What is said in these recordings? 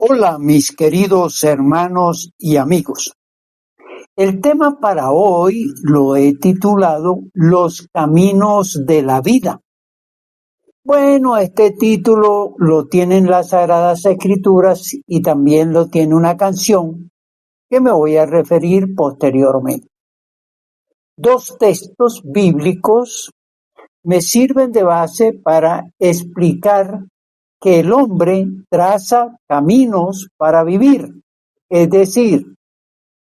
Hola, mis queridos hermanos y amigos. El tema para hoy lo he titulado Los caminos de la vida. Bueno, este título lo tienen las Sagradas Escrituras y también lo tiene una canción que me voy a referir posteriormente. Dos textos bíblicos me sirven de base para explicar que el hombre traza caminos para vivir, es decir,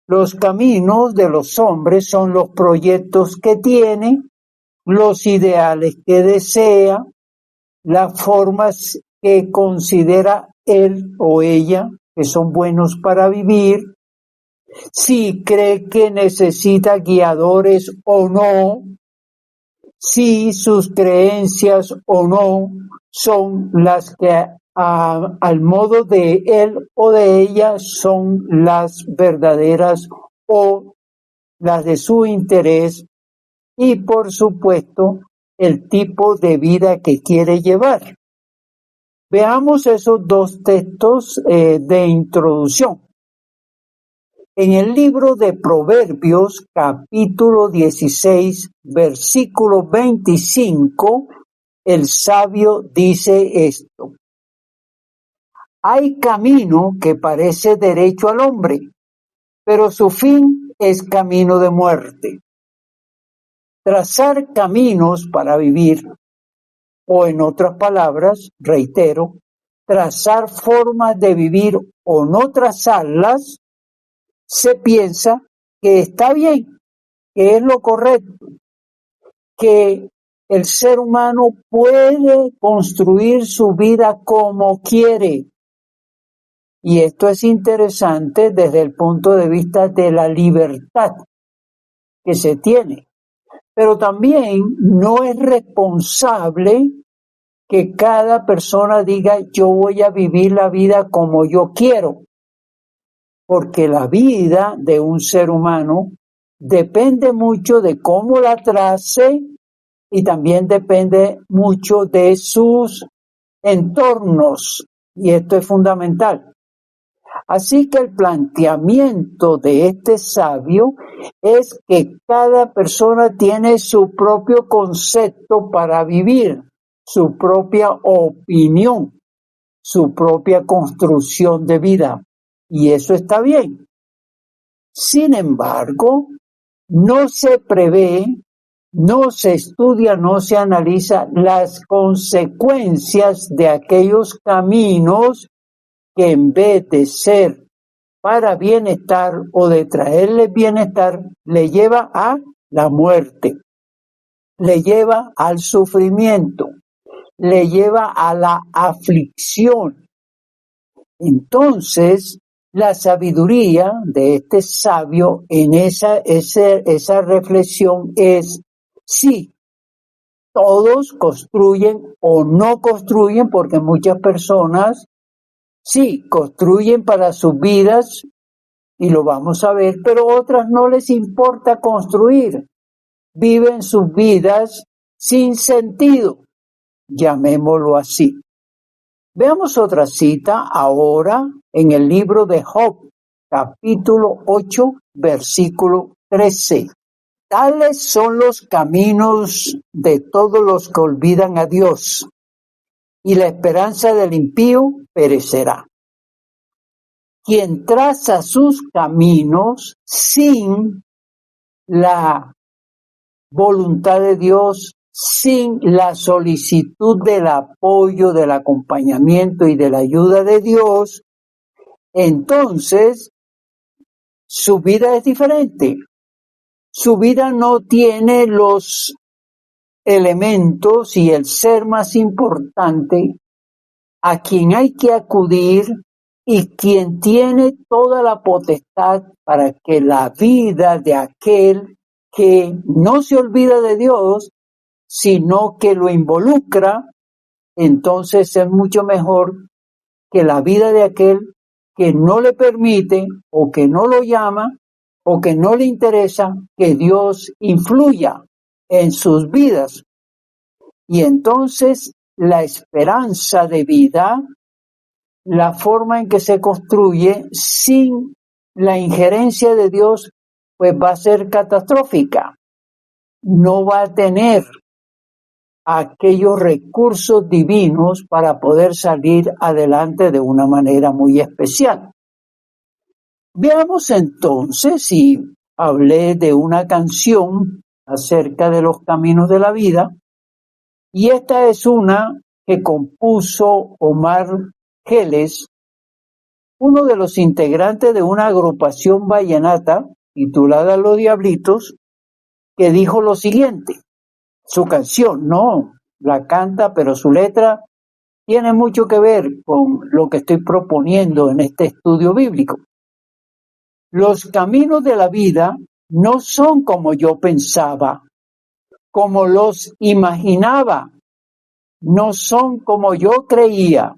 los caminos de los hombres son los proyectos que tiene, los ideales que desea, las formas que considera él o ella que son buenos para vivir, si cree que necesita guiadores o no, si sus creencias o no son las que al modo de él o de ella son las verdaderas o las de su interés y por supuesto el tipo de vida que quiere llevar. Veamos esos dos textos de introducción. En el libro de Proverbios, capítulo 16, versículo 25, el sabio dice esto: hay camino que parece derecho al hombre, pero su fin es camino de muerte. Trazar caminos para vivir, o en otras palabras, reitero, trazar formas de vivir o no trazarlas, se piensa que está bien, que es lo correcto, que el ser humano puede construir su vida como quiere. Y esto es interesante desde el punto de vista de la libertad que se tiene. Pero también no es responsable que cada persona diga yo voy a vivir la vida como yo quiero. Porque la vida de un ser humano depende mucho de cómo la trace y también depende mucho de sus entornos, y esto es fundamental. Así que el planteamiento de este sabio es que cada persona tiene su propio concepto para vivir, su propia opinión, su propia construcción de vida. Y eso está bien. Sin embargo, no se prevé, no se estudia, no se analiza las consecuencias de aquellos caminos que en vez de ser para bienestar o de traerle bienestar, le lleva a la muerte, le lleva al sufrimiento, le lleva a la aflicción. Entonces, la sabiduría de este sabio en esa reflexión es: sí, todos construyen o no construyen, porque muchas personas sí construyen para sus vidas, y lo vamos a ver, pero otras no les importa construir, viven sus vidas sin sentido, llamémoslo así. Veamos otra cita ahora en el libro de Job, capítulo 8, versículo 13. Tales son los caminos de todos los que olvidan a Dios, y la esperanza del impío perecerá. Quien traza sus caminos sin la voluntad de Dios, sin la solicitud del apoyo, del acompañamiento y de la ayuda de Dios, entonces su vida es diferente. Su vida no tiene los elementos y el ser más importante a quien hay que acudir y quien tiene toda la potestad para que la vida de aquel que no se olvida de Dios, sino que lo involucra, entonces es mucho mejor que la vida de aquel que no le permite o que no lo llama o que no le interesa que Dios influya en sus vidas. Y entonces la esperanza de vida la forma en que se construye sin la injerencia de Dios, pues va a ser catastrófica. No va a tener aquellos recursos divinos para poder salir adelante de una manera muy especial. Veamos entonces, si hablé de una canción acerca de los caminos de la vida, y esta es una que compuso Omar Geles, uno de los integrantes de una agrupación vallenata titulada Los Diablitos, que dijo lo siguiente. Su canción no la canta, pero su letra tiene mucho que ver con lo que estoy proponiendo en este estudio bíblico. Los caminos de la vida no son como yo pensaba, como los imaginaba, no son como yo creía.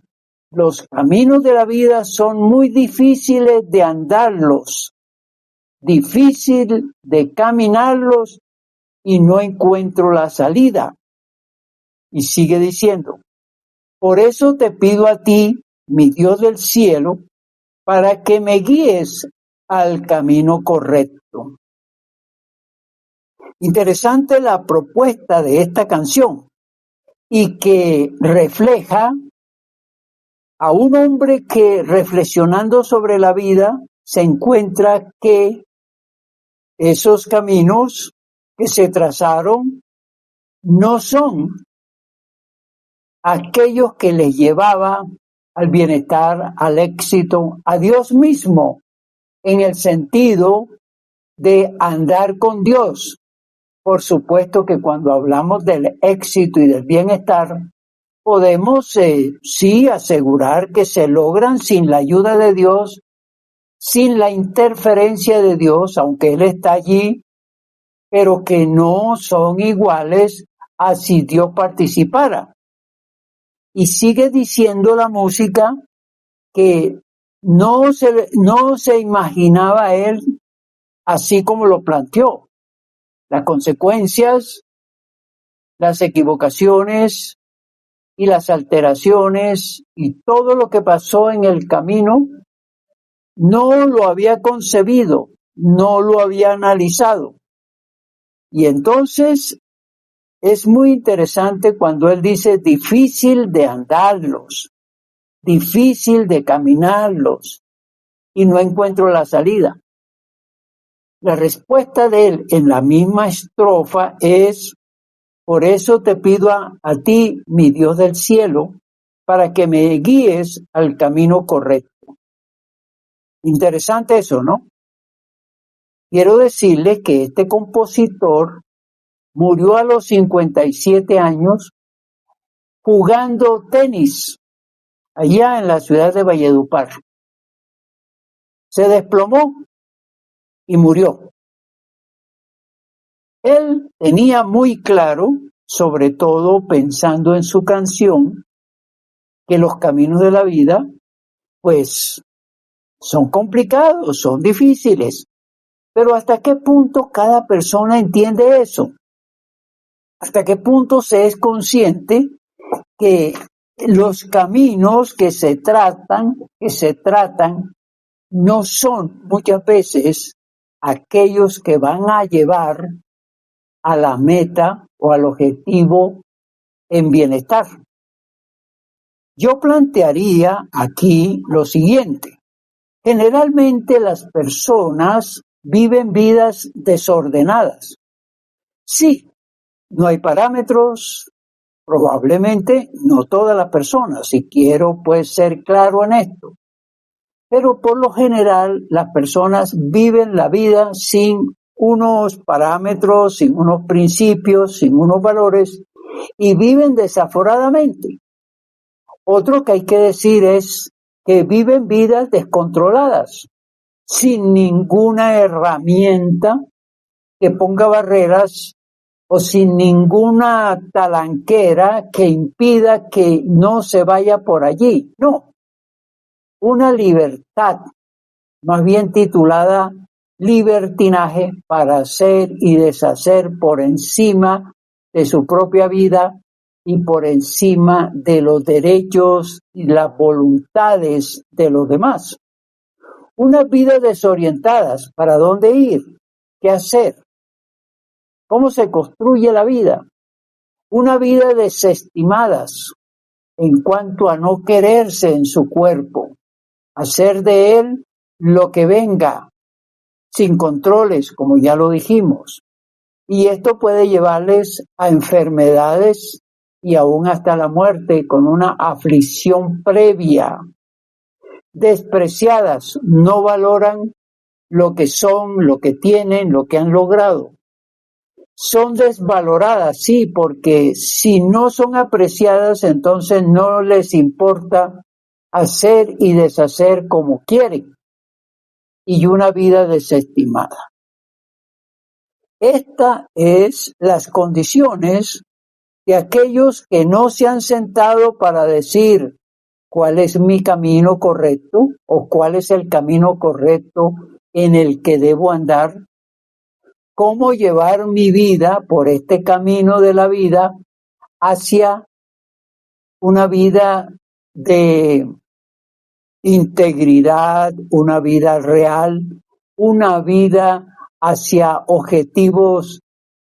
Los caminos de la vida son muy difíciles de andarlos, difícil de caminarlos y no encuentro la salida. Y sigue diciendo, por eso te pido a ti, mi Dios del cielo, para que me guíes al camino correcto. Interesante la propuesta de esta canción y que refleja a un hombre que, reflexionando sobre la vida, se encuentra que esos caminos que se trazaron no son aquellos que les llevaba al bienestar, al éxito, a Dios mismo, en el sentido de andar con Dios. Por supuesto que cuando hablamos del éxito y del bienestar, podemos sí asegurar que se logran sin la ayuda de Dios, sin la interferencia de Dios, aunque Él está allí, pero que no son iguales a si Dios participara. Y sigue diciendo la música que no se imaginaba él así como lo planteó. Las consecuencias, las equivocaciones y las alteraciones y todo lo que pasó en el camino, no lo había concebido, no lo había analizado. Y entonces es muy interesante cuando él dice difícil de andarlos, difícil de caminarlos y no encuentro la salida. La respuesta de él en la misma estrofa es, por eso te pido a ti, mi Dios del cielo, para que me guíes al camino correcto. Interesante eso, ¿no? Quiero decirles que este compositor murió a los 57 años jugando tenis allá en la ciudad de Valledupar. Se desplomó y murió. Él tenía muy claro, sobre todo pensando en su canción, que los caminos de la vida, pues, son complicados, son difíciles. Pero ¿hasta qué punto cada persona entiende eso? ¿Hasta qué punto se es consciente que los caminos que se tratan, no son muchas veces aquellos que van a llevar a la meta o al objetivo en bienestar? Yo plantearía aquí lo siguiente. Generalmente las personas viven vidas desordenadas. Sí, no hay parámetros, probablemente no todas las personas, si quiero pues ser claro en esto. Pero por lo general las personas viven la vida sin unos parámetros, sin unos principios, sin unos valores y viven desaforadamente. Otro que hay que decir es que viven vidas descontroladas, sin ninguna herramienta que ponga barreras o sin ninguna talanquera que impida que no se vaya por allí. No, una libertad, más bien titulada libertinaje, para hacer y deshacer por encima de su propia vida y por encima de los derechos y las voluntades de los demás. Unas vidas desorientadas, ¿para dónde ir? ¿Qué hacer? ¿Cómo se construye la vida? Una vida desestimadas en cuanto a no quererse en su cuerpo, hacer de él lo que venga, sin controles, como ya lo dijimos. Y esto puede llevarles a enfermedades y aún hasta la muerte con una aflicción previa. Despreciadas, no valoran lo que son, lo que tienen, lo que han logrado. Son desvaloradas, sí, porque si no son apreciadas, entonces no les importa hacer y deshacer como quieren. Y una vida desestimada. Estas es las condiciones de aquellos que no se han sentado para decir cuál es mi camino correcto o cuál es el camino correcto en el que debo andar, cómo llevar mi vida por este camino de la vida hacia una vida de integridad, una vida real, una vida hacia objetivos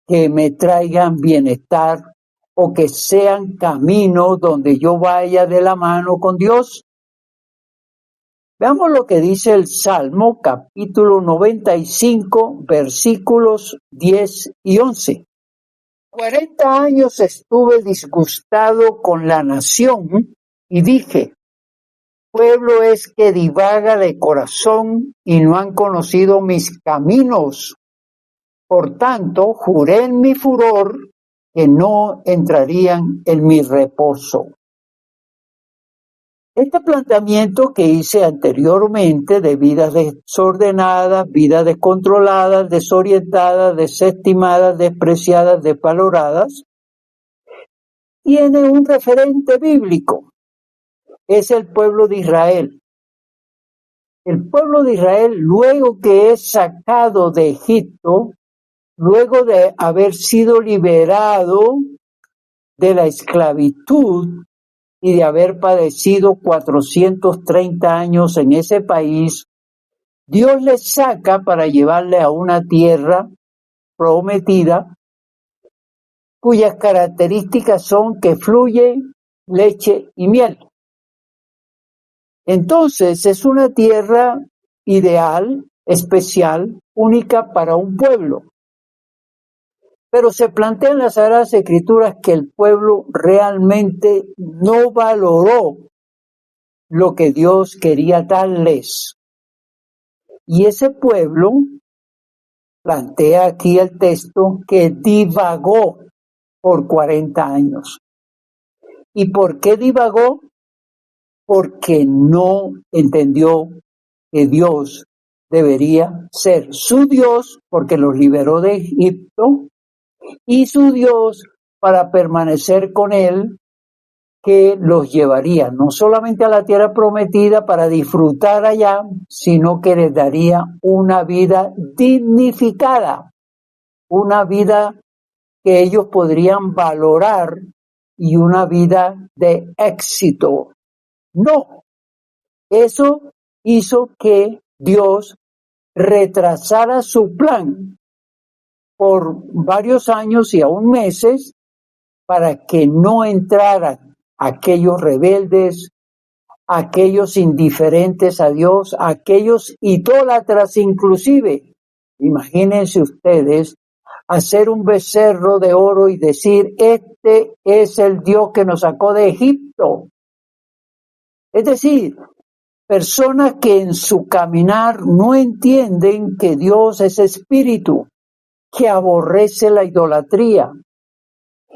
que me traigan bienestar o que sean caminos donde yo vaya de la mano con Dios. Veamos lo que dice el Salmo capítulo 95 versículos 10 y 11. 40 años estuve disgustado con la nación y dije, pueblo es que divaga de corazón y no han conocido mis caminos. Por tanto, juré en mi furor que no entrarían en mi reposo. Este planteamiento que hice anteriormente de vidas desordenadas, vidas descontroladas, desorientadas, desestimadas, despreciadas, desvaloradas, tiene un referente bíblico. Es el pueblo de Israel. El pueblo de Israel, luego que es sacado de Egipto, luego de haber sido liberado de la esclavitud y de haber padecido 430 años en ese país, Dios les saca para llevarle a una tierra prometida, cuyas características son que fluye leche y miel. Entonces es una tierra ideal, especial, única para un pueblo. Pero se plantea en las Sagradas Escrituras que el pueblo realmente no valoró lo que Dios quería darles. Y ese pueblo, plantea aquí el texto, que divagó por 40 años. ¿Y por qué divagó? Porque no entendió que Dios debería ser su Dios, porque los liberó de Egipto, y su Dios para permanecer con él, que los llevaría no solamente a la tierra prometida para disfrutar allá, sino que les daría una vida dignificada, una vida que ellos podrían valorar y una vida de éxito. No, eso hizo que Dios retrasara su plan por varios años y aún meses para que no entraran aquellos rebeldes, aquellos indiferentes a Dios, aquellos idólatras inclusive. Imagínense ustedes hacer un becerro de oro y decir, este es el Dios que nos sacó de Egipto. Es decir, personas que en su caminar no entienden que Dios es espíritu, que aborrece la idolatría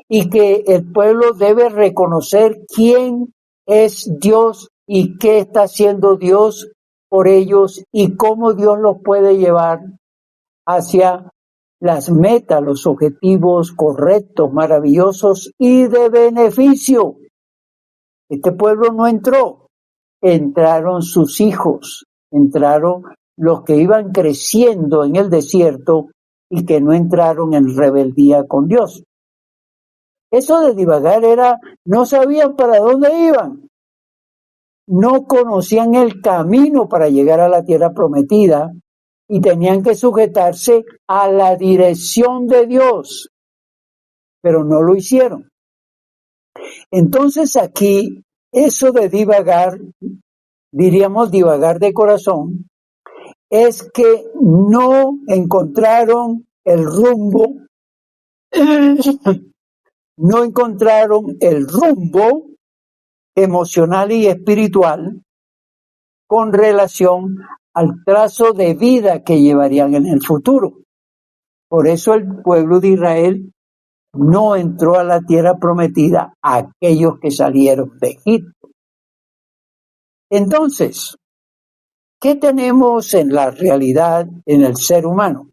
y que el pueblo debe reconocer quién es Dios y qué está haciendo Dios por ellos y cómo Dios los puede llevar hacia las metas, los objetivos correctos, maravillosos y de beneficio. Este pueblo no entró, entraron sus hijos, entraron los que iban creciendo en el desierto y que no entraron en rebeldía con Dios. Eso de divagar era, no sabían para dónde iban, no conocían el camino para llegar a la tierra prometida y tenían que sujetarse a la dirección de Dios, pero no lo hicieron. Entonces aquí, eso de divagar, diríamos divagar de corazón, es que no encontraron el rumbo, no encontraron el rumbo emocional y espiritual con relación al trazo de vida que llevarían en el futuro. Por eso el pueblo de Israel no entró a la tierra prometida a aquellos que salieron de Egipto. Entonces, ¿qué tenemos en la realidad en el ser humano?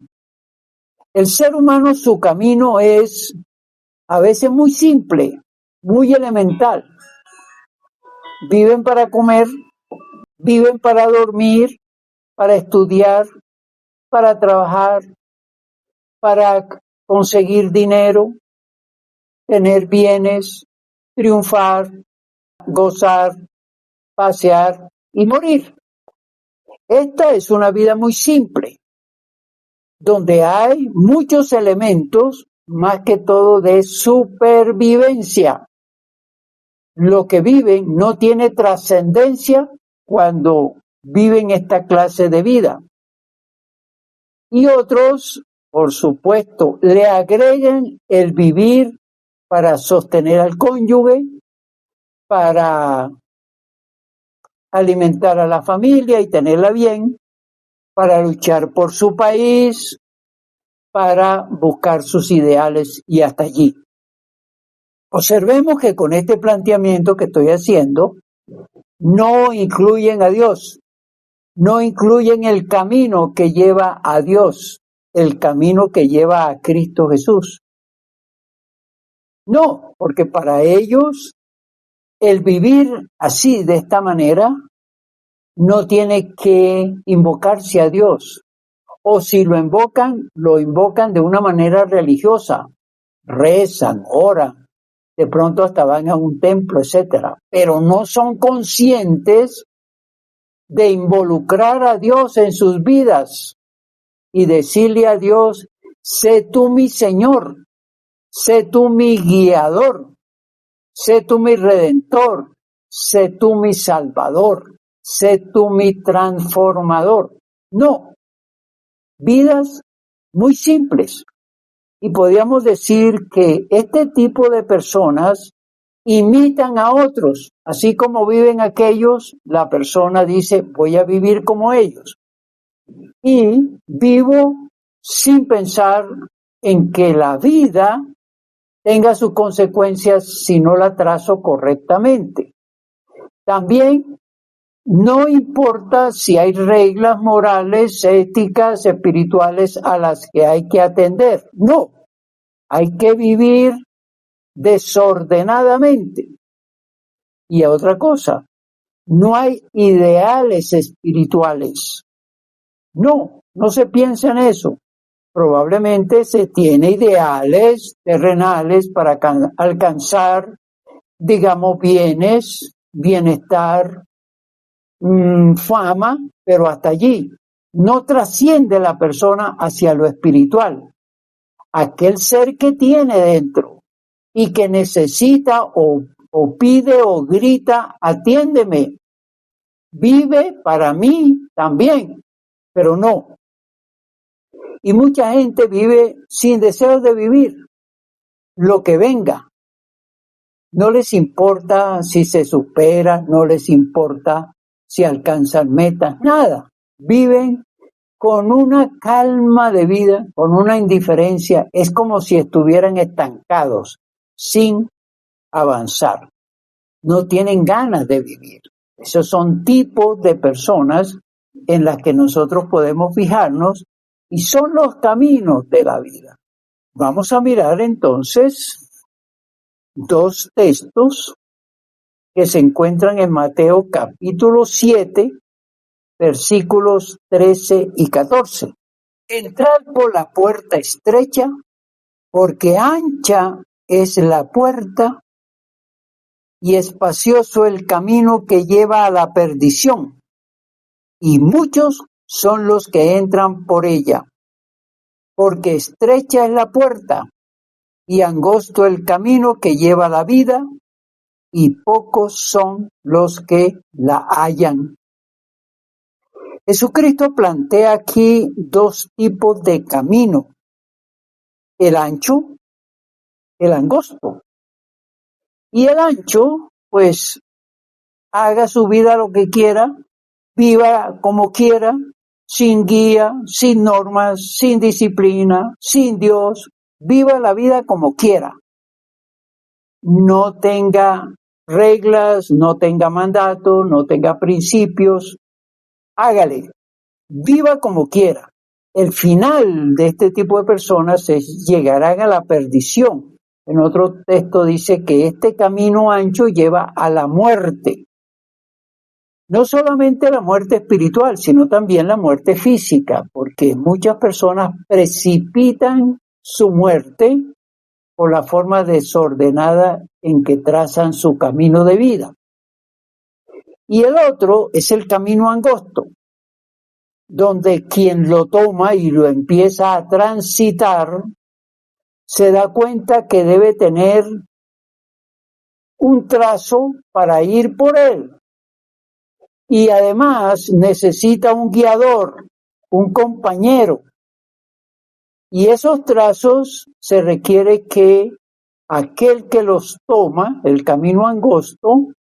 El ser humano, su camino es a veces muy simple, muy elemental. Viven para comer, viven para dormir, para estudiar, para trabajar, para conseguir dinero, tener bienes, triunfar, gozar, pasear y morir. Esta es una vida muy simple, donde hay muchos elementos, más que todo de supervivencia. Lo que viven no tiene trascendencia cuando viven esta clase de vida. Y otros, por supuesto, le agregan el vivir para sostener al cónyuge, para alimentar a la familia y tenerla bien, para luchar por su país, para buscar sus ideales y hasta allí. Observemos que con este planteamiento que estoy haciendo, no incluyen a Dios, no incluyen el camino que lleva a Dios, el camino que lleva a Cristo Jesús. No, porque para ellos el vivir así, de esta manera, no tiene que invocarse a Dios. O si lo invocan de una manera religiosa. Rezan, oran, de pronto hasta van a un templo, etcétera. Pero no son conscientes de involucrar a Dios en sus vidas y decirle a Dios, sé tú mi Señor, sé tú mi guiador, sé tú mi redentor, sé tú mi salvador, sé tú mi transformador. No, vidas muy simples. Y podríamos decir que este tipo de personas imitan a otros. Así como viven aquellos, la persona dice, voy a vivir como ellos. Y vivo sin pensar en que la vida tenga sus consecuencias si no la trazo correctamente. También no importa si hay reglas morales, éticas, espirituales a las que hay que atender. No, hay que vivir desordenadamente. Y otra cosa, no hay ideales espirituales. No se piensa en eso. Probablemente se tiene ideales terrenales para alcanzar, digamos, bienes, bienestar, fama, pero hasta allí. No trasciende la persona hacia lo espiritual. Aquel ser que tiene dentro y que necesita o pide o grita, atiéndeme, vive para mí también, pero no. Y mucha gente vive sin deseo de vivir, lo que venga. No les importa si se supera, no les importa si alcanzan metas, nada. Viven con una calma de vida, con una indiferencia. Es como si estuvieran estancados, sin avanzar. No tienen ganas de vivir. Esos son tipos de personas en las que nosotros podemos fijarnos y son los caminos de la vida. Vamos a mirar entonces dos textos que se encuentran en Mateo capítulo 7, versículos 13 y 14. Entrad por la puerta estrecha, porque ancha es la puerta y espacioso el camino que lleva a la perdición, y muchos son los que entran por ella, porque estrecha es la puerta y angosto el camino que lleva a la vida, y pocos son los que la hallan. Jesucristo plantea aquí dos tipos de camino: el ancho, el angosto. Y el ancho, pues, haga su vida lo que quiera, viva como quiera, sin guía, sin normas, sin disciplina, sin Dios, viva la vida como quiera. No tenga reglas, no tenga mandatos, no tenga principios, hágale, viva como quiera. El final de este tipo de personas es llegarán a la perdición. En otro texto dice que este camino ancho lleva a la muerte. No solamente la muerte espiritual, sino también la muerte física, porque muchas personas precipitan su muerte por la forma desordenada en que trazan su camino de vida. Y el otro es el camino angosto, donde quien lo toma y lo empieza a transitar se da cuenta que debe tener un trazo para ir por él. Y además necesita un guiador, un compañero. Y esos trazos se requiere que aquel que los toma, el camino angosto,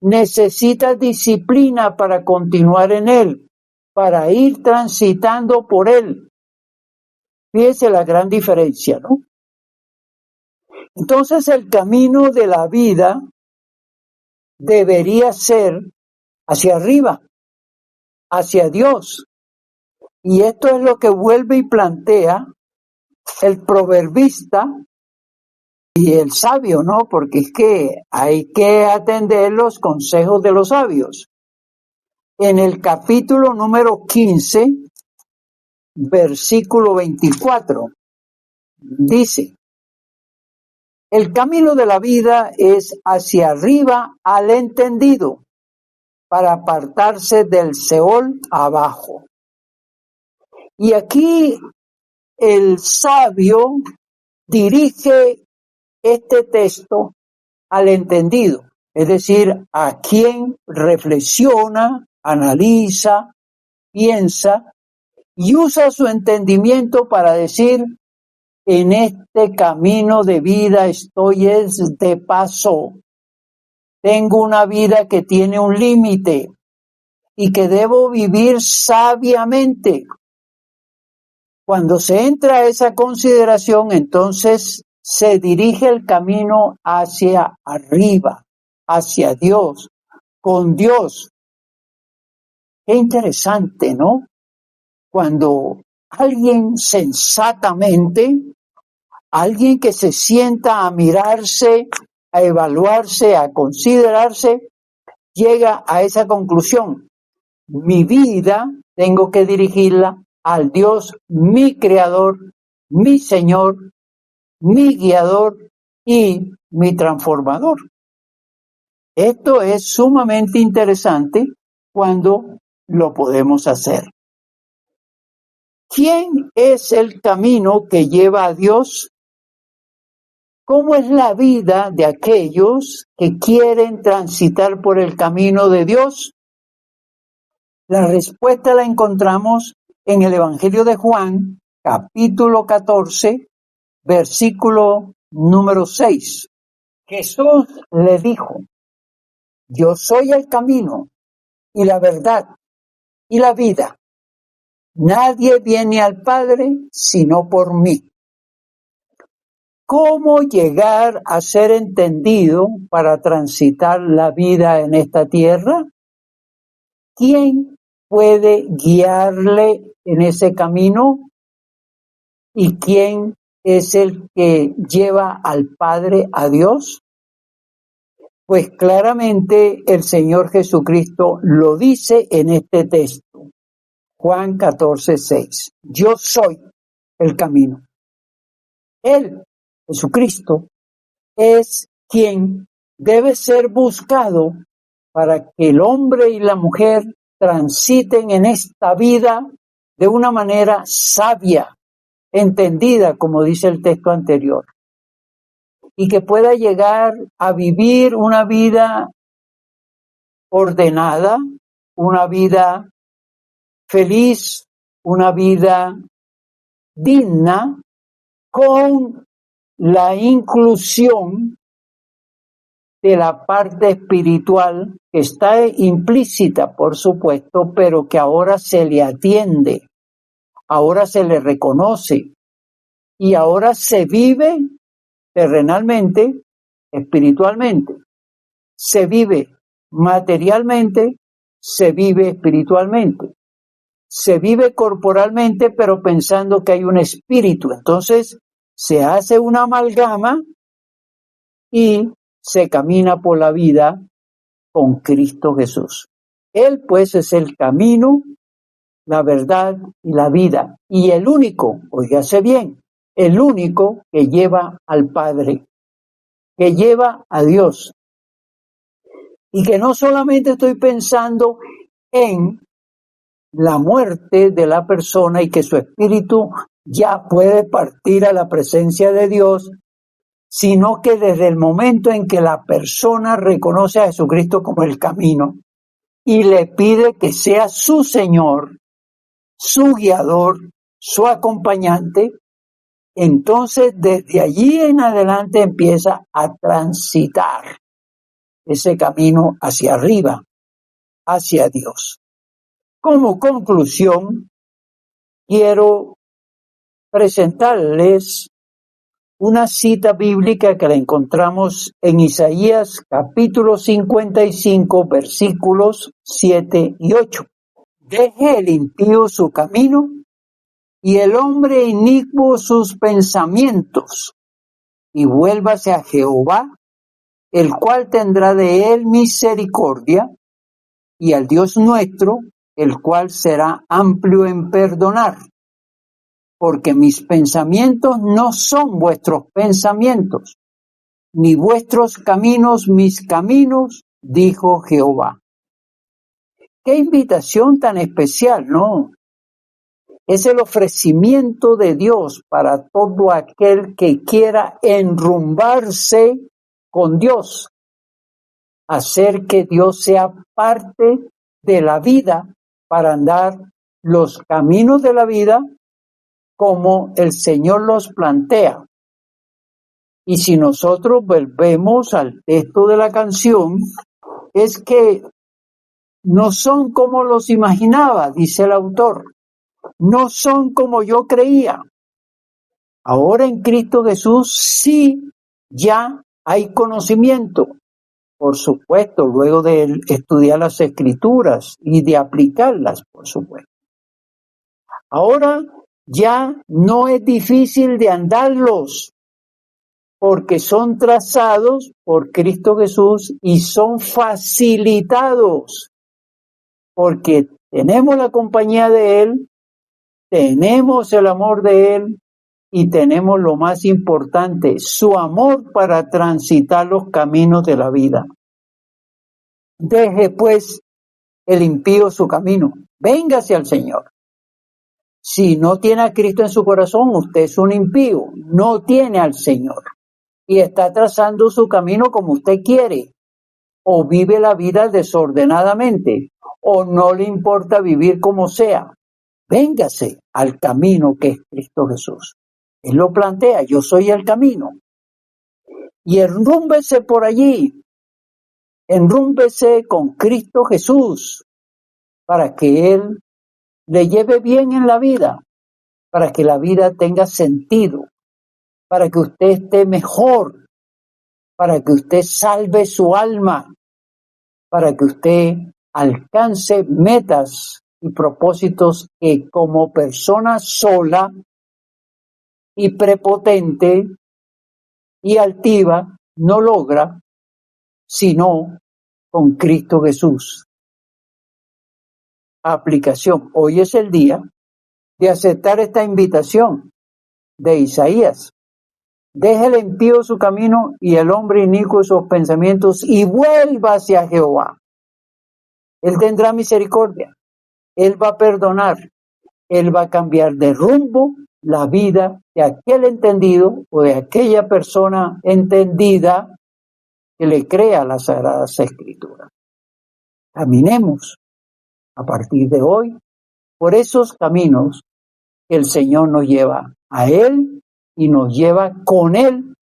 necesita disciplina para continuar en él, para ir transitando por él. Fíjese la gran diferencia, ¿no? Entonces el camino de la vida debería ser hacia arriba, hacia Dios. Y esto es lo que vuelve y plantea el proverbista y el sabio, ¿no? Porque es que hay que atender los consejos de los sabios. En el capítulo número 15, versículo 24, dice: el camino de la vida es hacia arriba al entendido, para apartarse del Seol abajo. Y aquí el sabio dirige este texto al entendido, es decir, a quien reflexiona, analiza, piensa y usa su entendimiento para decir: en este camino de vida estoy de paso. Tengo una vida que tiene un límite y que debo vivir sabiamente. Cuando se entra a esa consideración, entonces se dirige el camino hacia arriba, hacia Dios, con Dios. Qué interesante, ¿no? Cuando alguien sensatamente, alguien que se sienta a mirarse, a evaluarse, a considerarse, llega a esa conclusión: mi vida tengo que dirigirla al Dios, mi Creador, mi Señor, mi Guiador y mi Transformador. Esto es sumamente interesante cuando lo podemos hacer. ¿Quién es el camino que lleva a Dios? ¿Cómo es la vida de aquellos que quieren transitar por el camino de Dios? La respuesta la encontramos en el Evangelio de Juan, capítulo 14, versículo número 6. Jesús le dijo: yo soy el camino y la verdad y la vida. Nadie viene al Padre sino por mí. ¿Cómo llegar a ser entendido para transitar la vida en esta tierra? ¿Quién puede guiarle en ese camino? ¿Y quién es el que lleva al Padre, a Dios? Pues claramente el Señor Jesucristo lo dice en este texto, Juan 14:6. Yo soy el camino. Él, Jesucristo, es quien debe ser buscado para que el hombre y la mujer transiten en esta vida de una manera sabia, entendida, como dice el texto anterior, y que pueda llegar a vivir una vida ordenada, una vida feliz, una vida digna, con la inclusión de la parte espiritual que está implícita, por supuesto, pero que ahora se le atiende, ahora se le reconoce y ahora se vive terrenalmente, espiritualmente. Se vive materialmente, se vive espiritualmente. Se vive corporalmente, pero pensando que hay un espíritu. Entonces, se hace una amalgama y se camina por la vida con Cristo Jesús. Él, pues, es el camino, la verdad y la vida. Y el único, óigase bien, el único que lleva al Padre, que lleva a Dios. Y que no solamente estoy pensando en la muerte de la persona y que su espíritu ya puede partir a la presencia de Dios, sino que desde el momento en que la persona reconoce a Jesucristo como el camino y le pide que sea su Señor, su guiador, su acompañante, entonces desde allí en adelante empieza a transitar ese camino hacia arriba, hacia Dios. Como conclusión, quiero presentarles una cita bíblica que la encontramos en Isaías capítulo 55, versículos 7 y 8. Deje el impío su camino y el hombre inicuo sus pensamientos, y vuélvase a Jehová, el cual tendrá de él misericordia, y al Dios nuestro, el cual será amplio en perdonar. Porque mis pensamientos no son vuestros pensamientos, ni vuestros caminos mis caminos, dijo Jehová. Qué invitación tan especial, ¿no? Es el ofrecimiento de Dios para todo aquel que quiera enrumbarse con Dios, hacer que Dios sea parte de la vida para andar los caminos de la vida como el Señor los plantea. Y si nosotros volvemos al texto de la canción, es que no son como los imaginaba, dice el autor, no son como yo creía. Ahora en Cristo Jesús sí ya hay conocimiento, por supuesto, luego de estudiar las Escrituras y de aplicarlas, por supuesto. Ahora ya no es difícil de andarlos, porque son trazados por Cristo Jesús y son facilitados, porque tenemos la compañía de Él, tenemos el amor de Él y tenemos lo más importante, su amor para transitar los caminos de la vida. Deje pues el impío su camino, véngase al Señor. Si no tiene a Cristo en su corazón, usted es un impío, no tiene al Señor y está trazando su camino como usted quiere, o vive la vida desordenadamente, o no le importa vivir como sea. Véngase al camino que es Cristo Jesús. Él lo plantea, yo soy el camino. Y enrúmbese por allí, enrúmbese con Cristo Jesús, para que Él le lleve bien en la vida, para que la vida tenga sentido, para que usted esté mejor, para que usted salve su alma, para que usted alcance metas y propósitos que como persona sola y prepotente y altiva no logra, sino con Cristo Jesús. Aplicación. Hoy es el día de aceptar esta invitación de Isaías. Deje el impío su camino y el hombre inicuo sus pensamientos y vuelva hacia Jehová. Él tendrá misericordia, Él va a perdonar, Él va a cambiar de rumbo la vida de aquel entendido o de aquella persona entendida que le crea las Sagradas Escrituras. Caminemos a partir de hoy por esos caminos que el Señor nos lleva a Él y nos lleva con Él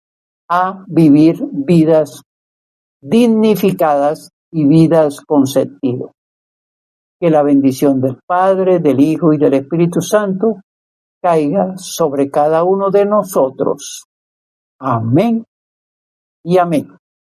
a vivir vidas dignificadas y vidas con sentido. Que la bendición del Padre, del Hijo y del Espíritu Santo caiga sobre cada uno de nosotros. Amén y amén.